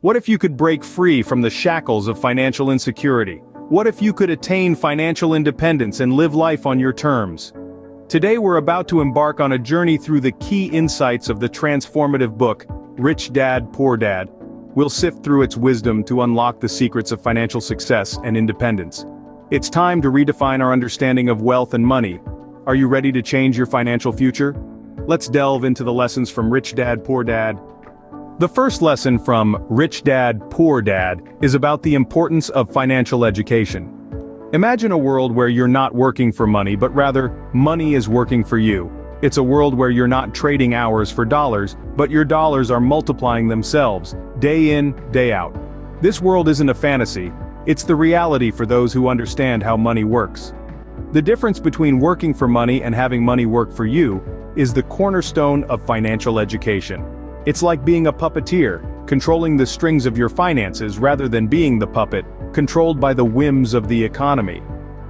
What if you could break free from the shackles of financial insecurity? What if you could attain financial independence and live life on your terms? Today we're about to embark on a journey through the key insights of the transformative book, Rich Dad, Poor Dad. We'll sift through its wisdom to unlock the secrets of financial success and independence. It's time to redefine our understanding of wealth and money. Are you ready to change your financial future? Let's delve into the lessons from Rich Dad, Poor Dad. The first lesson from Rich Dad, Poor Dad is about the importance of financial education. Imagine a world where you're not working for money, but rather, money is working for you. It's a world where you're not trading hours for dollars, but your dollars are multiplying themselves, day in, day out. This world isn't a fantasy, it's the reality for those who understand how money works. The difference between working for money and having money work for you is the cornerstone of financial education. It's like being a puppeteer, controlling the strings of your finances rather than being the puppet, controlled by the whims of the economy.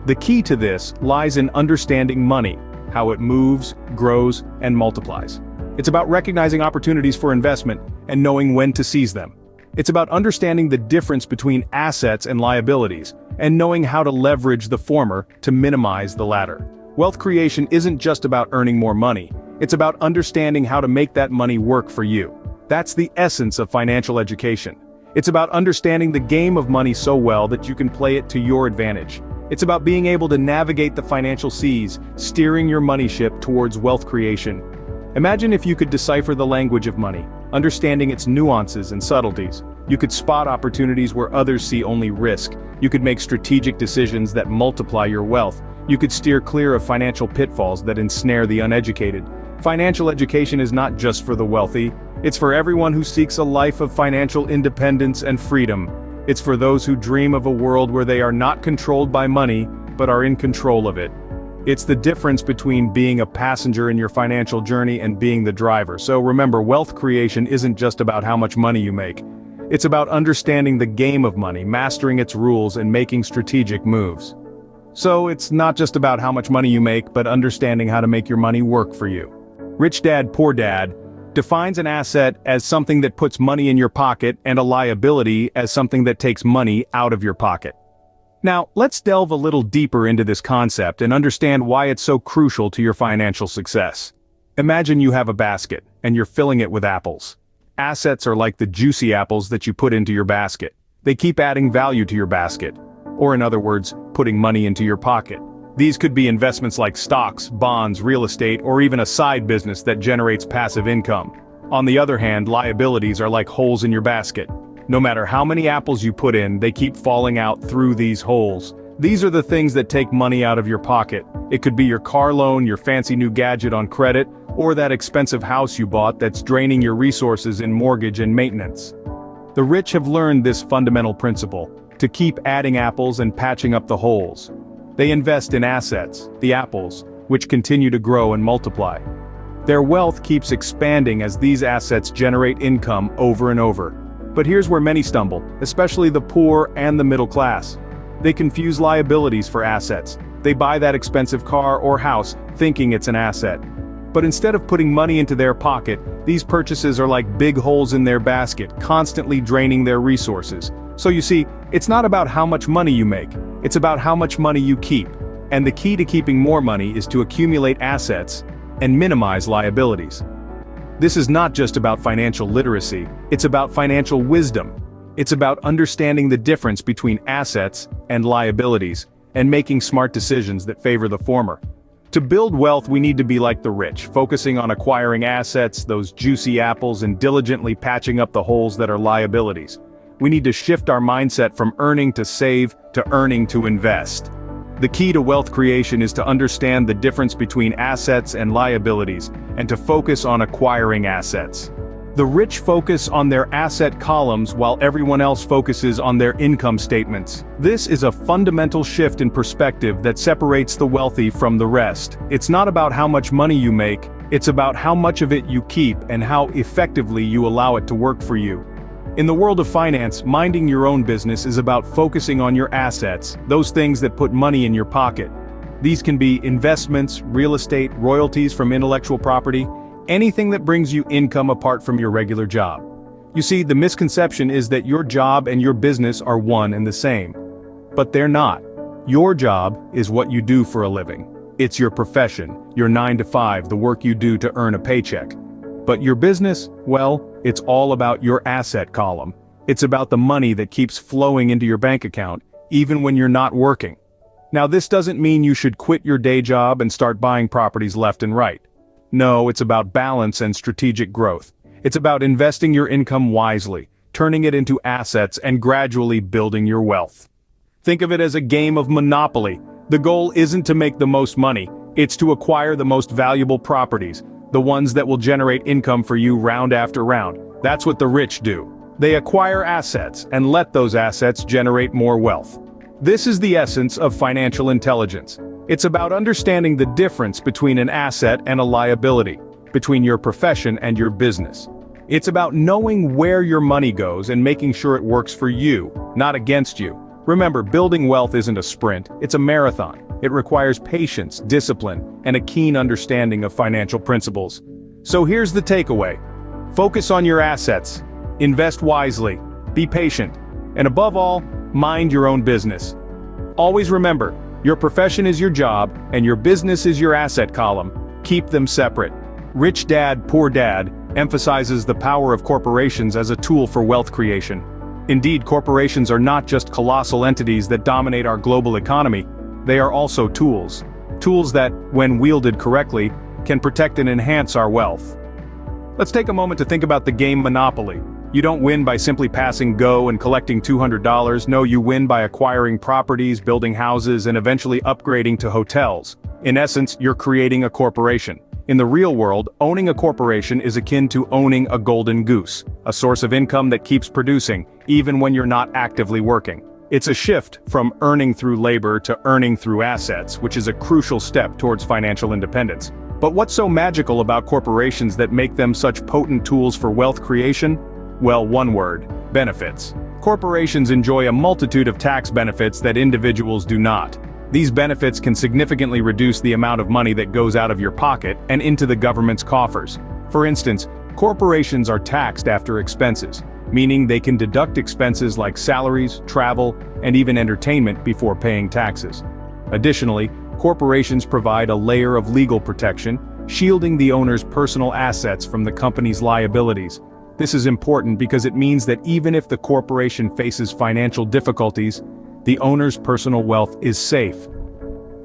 The key to this lies in understanding money, how it moves, grows, and multiplies. It's about recognizing opportunities for investment and knowing when to seize them. It's about understanding the difference between assets and liabilities, and knowing how to leverage the former to minimize the latter. Wealth creation isn't just about earning more money. It's about understanding how to make that money work for you. That's the essence of financial education. It's about understanding the game of money so well that you can play it to your advantage. It's about being able to navigate the financial seas, steering your money ship towards wealth creation. Imagine if you could decipher the language of money, understanding its nuances and subtleties. You could spot opportunities where others see only risk. You could make strategic decisions that multiply your wealth. You could steer clear of financial pitfalls that ensnare the uneducated. Financial education is not just for the wealthy, it's for everyone who seeks a life of financial independence and freedom. It's for those who dream of a world where they are not controlled by money, but are in control of it. It's the difference between being a passenger in your financial journey and being the driver. So remember, wealth creation isn't just about how much money you make. It's about understanding the game of money, mastering its rules, and making strategic moves. So it's not just about how much money you make, but understanding how to make your money work for you. Rich Dad, Poor Dad defines an asset as something that puts money in your pocket and a liability as something that takes money out of your pocket. Now, let's delve a little deeper into this concept and understand why it's so crucial to your financial success. Imagine you have a basket, and you're filling it with apples. Assets are like the juicy apples that you put into your basket. They keep adding value to your basket, or in other words, putting money into your pocket. These could be investments like stocks, bonds, real estate, or even a side business that generates passive income. On the other hand, liabilities are like holes in your basket. No matter how many apples you put in, they keep falling out through these holes. These are the things that take money out of your pocket. It could be your car loan, your fancy new gadget on credit, or that expensive house you bought that's draining your resources in mortgage and maintenance. The rich have learned this fundamental principle, to keep adding apples and patching up the holes. They invest in assets, the apples, which continue to grow and multiply. Their wealth keeps expanding as these assets generate income over and over. But here's where many stumble, especially the poor and the middle class. They confuse liabilities for assets. They buy that expensive car or house thinking it's an asset. But instead of putting money into their pocket, these purchases are like big holes in their basket, constantly draining their resources. So you see, it's not about how much money you make, it's about how much money you keep. And the key to keeping more money is to accumulate assets and minimize liabilities. This is not just about financial literacy, it's about financial wisdom. It's about understanding the difference between assets and liabilities, and making smart decisions that favor the former. To build wealth, we need to be like the rich, focusing on acquiring assets, those juicy apples, and diligently patching up the holes that are liabilities. We need to shift our mindset from earning to save to earning to invest. The key to wealth creation is to understand the difference between assets and liabilities, and to focus on acquiring assets. The rich focus on their asset columns while everyone else focuses on their income statements. This is a fundamental shift in perspective that separates the wealthy from the rest. It's not about how much money you make, it's about how much of it you keep and how effectively you allow it to work for you. In the world of finance, minding your own business is about focusing on your assets, those things that put money in your pocket. These can be investments, real estate, royalties from intellectual property, anything that brings you income apart from your regular job. You see, the misconception is that your job and your business are one and the same. But they're not. Your job is what you do for a living. It's your profession, your 9 to 5, the work you do to earn a paycheck. But your business, well, it's all about your asset column. It's about the money that keeps flowing into your bank account, even when you're not working. Now, this doesn't mean you should quit your day job and start buying properties left and right. No, it's about balance and strategic growth. It's about investing your income wisely, turning it into assets and gradually building your wealth. Think of it as a game of Monopoly. The goal isn't to make the most money, it's to acquire the most valuable properties, the ones that will generate income for you round after round. That's what the rich do. They acquire assets and let those assets generate more wealth. This is the essence of financial intelligence. It's about understanding the difference between an asset and a liability, between your profession and your business. It's about knowing where your money goes and making sure it works for you, not against you. Remember, building wealth isn't a sprint, it's a marathon. It requires patience, discipline, and a keen understanding of financial principles. So here's the takeaway. Focus on your assets, invest wisely, be patient, and above all, mind your own business. Always remember, your profession is your job, and your business is your asset column. Keep them separate. Rich Dad, Poor Dad emphasizes the power of corporations as a tool for wealth creation. Indeed, corporations are not just colossal entities that dominate our global economy, they are also tools. Tools that, when wielded correctly, can protect and enhance our wealth. Let's take a moment to think about the game Monopoly. You don't win by simply passing go and collecting $200, no, you win by acquiring properties, building houses, and eventually upgrading to hotels. In essence, you're creating a corporation. In the real world, owning a corporation is akin to owning a golden goose, a source of income that keeps producing, even when you're not actively working. It's a shift from earning through labor to earning through assets, which is a crucial step towards financial independence. But what's so magical about corporations that make them such potent tools for wealth creation? Well, one word: benefits. Corporations enjoy a multitude of tax benefits that individuals do not. These benefits can significantly reduce the amount of money that goes out of your pocket and into the government's coffers. For instance, corporations are taxed after expenses, meaning they can deduct expenses like salaries, travel, and even entertainment before paying taxes. Additionally, corporations provide a layer of legal protection, shielding the owner's personal assets from the company's liabilities. This is important because it means that even if the corporation faces financial difficulties, the owner's personal wealth is safe.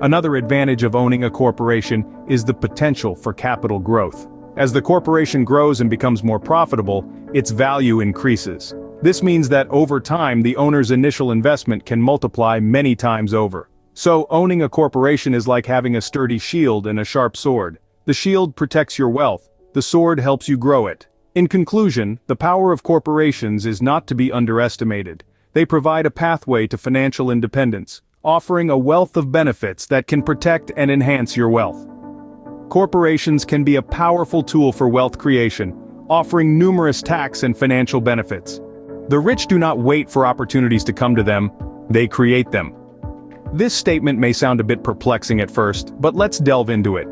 Another advantage of owning a corporation is the potential for capital growth. As the corporation grows and becomes more profitable, its value increases. This means that over time, the owner's initial investment can multiply many times over. So, owning a corporation is like having a sturdy shield and a sharp sword. The shield protects your wealth, the sword helps you grow it. In conclusion, the power of corporations is not to be underestimated. They provide a pathway to financial independence, offering a wealth of benefits that can protect and enhance your wealth. Corporations can be a powerful tool for wealth creation, offering numerous tax and financial benefits. The rich do not wait for opportunities to come to them, they create them. This statement may sound a bit perplexing at first, but let's delve into it.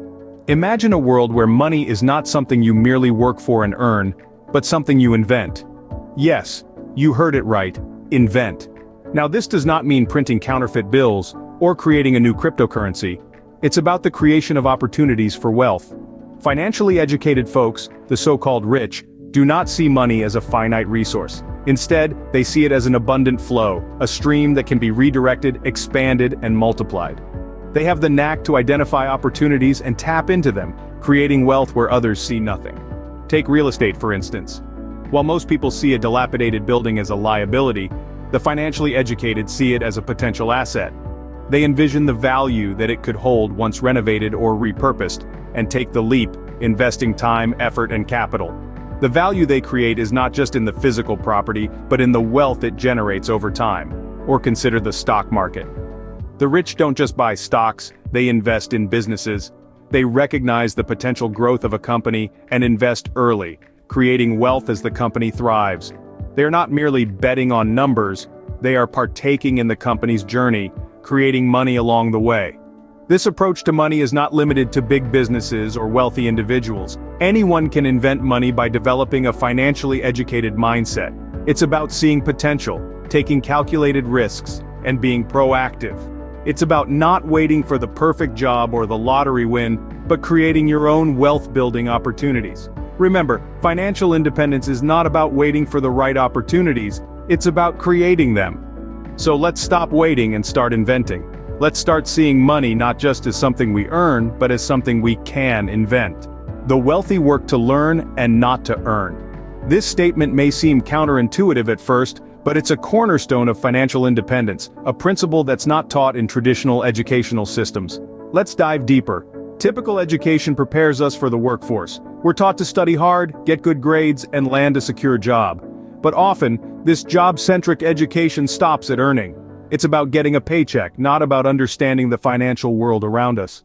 Imagine a world where money is not something you merely work for and earn, but something you invent. Yes, you heard it right. Invent. Now, this does not mean printing counterfeit bills or creating a new cryptocurrency. It's about the creation of opportunities for wealth. Financially educated folks, the so-called rich, do not see money as a finite resource. Instead, they see it as an abundant flow, a stream that can be redirected, expanded, and multiplied. They have the knack to identify opportunities and tap into them, creating wealth where others see nothing. Take real estate, for instance. While most people see a dilapidated building as a liability, the financially educated see it as a potential asset. They envision the value that it could hold once renovated or repurposed, and take the leap, investing time, effort, and capital. The value they create is not just in the physical property, but in the wealth it generates over time. Or consider the stock market. The rich don't just buy stocks, they invest in businesses. They recognize the potential growth of a company and invest early, creating wealth as the company thrives. They are not merely betting on numbers, they are partaking in the company's journey, creating money along the way. This approach to money is not limited to big businesses or wealthy individuals. Anyone can invent money by developing a financially educated mindset. It's about seeing potential, taking calculated risks, and being proactive. It's about not waiting for the perfect job or the lottery win, but creating your own wealth-building opportunities. Remember, financial independence is not about waiting for the right opportunities, it's about creating them. So let's stop waiting and start inventing. Let's start seeing money not just as something we earn, but as something we can invent. The wealthy work to learn and not to earn. This statement may seem counterintuitive at first, but it's a cornerstone of financial independence, a principle that's not taught in traditional educational systems. Let's dive deeper. Typical education prepares us for the workforce. We're taught to study hard, get good grades, and land a secure job. But often, this job-centric education stops at earning. It's about getting a paycheck, not about understanding the financial world around us.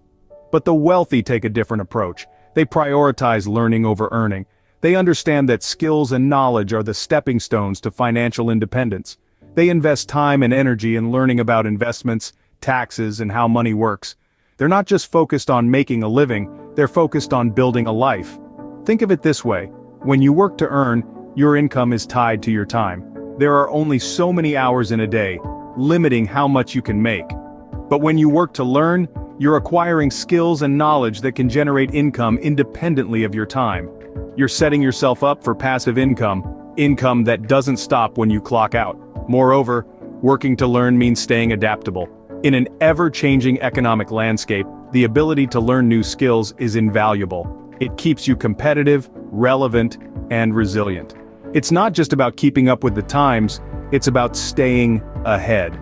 But the wealthy take a different approach. They prioritize learning over earning. They understand that skills and knowledge are the stepping stones to financial independence. They invest time and energy in learning about investments, taxes, and how money works. They're not just focused on making a living, they're focused on building a life. Think of it this way: when you work to earn, your income is tied to your time. There are only so many hours in a day, limiting how much you can make. But when you work to learn, you're acquiring skills and knowledge that can generate income independently of your time. You're setting yourself up for passive income that doesn't stop when you clock out. Moreover, working to learn means staying adaptable. In an ever-changing economic landscape, the ability to learn new skills is invaluable. It keeps you competitive, relevant, and resilient. It's not just about keeping up with the times, it's about staying ahead.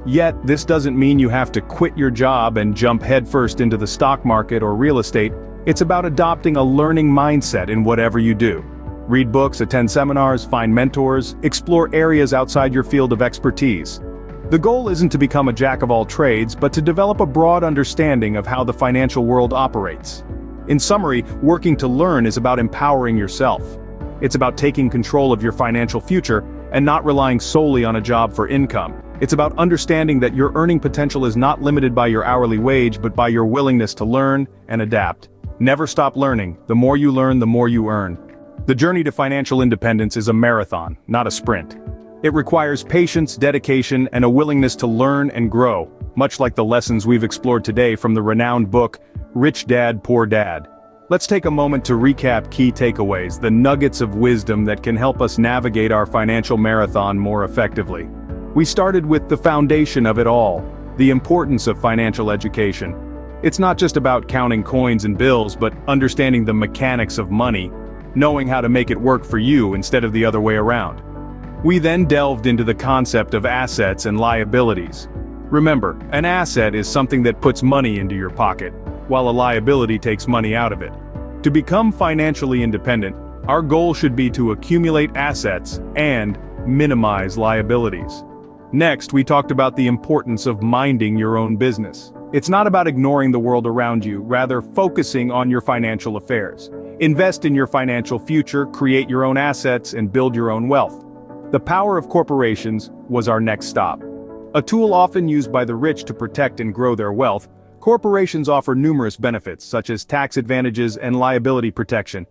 Yet, this doesn't mean you have to quit your job and jump headfirst into the stock market or real estate. It's about adopting a learning mindset in whatever you do. Read books, attend seminars, find mentors, explore areas outside your field of expertise. The goal isn't to become a jack of all trades, but to develop a broad understanding of how the financial world operates. In summary, working to learn is about empowering yourself. It's about taking control of your financial future and not relying solely on a job for income. It's about understanding that your earning potential is not limited by your hourly wage, but by your willingness to learn and adapt. Never stop learning. The more you learn, the more you earn. The journey to financial independence is a marathon, not a sprint. It requires patience, dedication, and a willingness to learn and grow, much like the lessons we've explored today from the renowned book, Rich Dad, Poor Dad. Let's take a moment to recap key takeaways, the nuggets of wisdom that can help us navigate our financial marathon more effectively. We started with the foundation of it all, the importance of financial education. It's not just about counting coins and bills, but understanding the mechanics of money, knowing how to make it work for you instead of the other way around. We then delved into the concept of assets and liabilities. Remember, an asset is something that puts money into your pocket, while a liability takes money out of it. To become financially independent, our goal should be to accumulate assets and minimize liabilities. Next, we talked about the importance of minding your own business. It's not about ignoring the world around you, rather focusing on your financial affairs. Invest in your financial future, create your own assets, and build your own wealth. The power of corporations was our next stop. A tool often used by the rich to protect and grow their wealth, corporations offer numerous benefits, such as tax advantages and liability protection.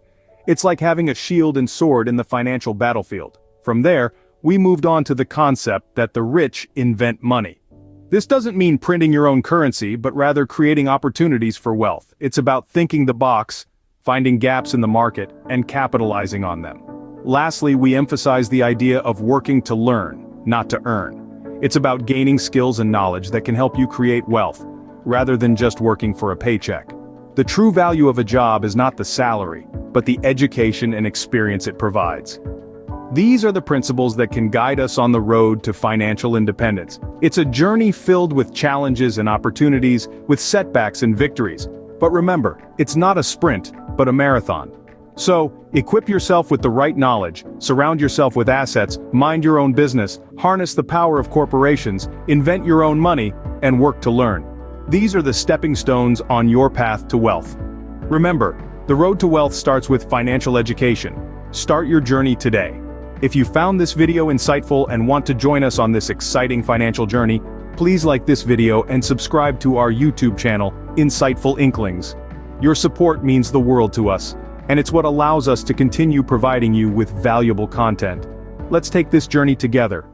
It's like having a shield and sword in the financial battlefield. From there, we moved on to the concept that the rich invent money. This doesn't mean printing your own currency, but rather creating opportunities for wealth. It's about thinking the box, finding gaps in the market, and capitalizing on them. Lastly, we emphasize the idea of working to learn, not to earn. It's about gaining skills and knowledge that can help you create wealth, rather than just working for a paycheck. The true value of a job is not the salary, but the education and experience it provides. These are the principles that can guide us on the road to financial independence. It's a journey filled with challenges and opportunities, with setbacks and victories. But remember, it's not a sprint, but a marathon. So, equip yourself with the right knowledge, surround yourself with assets, mind your own business, harness the power of corporations, invent your own money, and work to learn. These are the stepping stones on your path to wealth. Remember, the road to wealth starts with financial education. Start your journey today. If you found this video insightful and want to join us on this exciting financial journey, Please like this video and subscribe to our YouTube channel, Insightful Inklings. Your support means the world to us, and it's what allows us to continue providing you with valuable content. Let's take this journey together.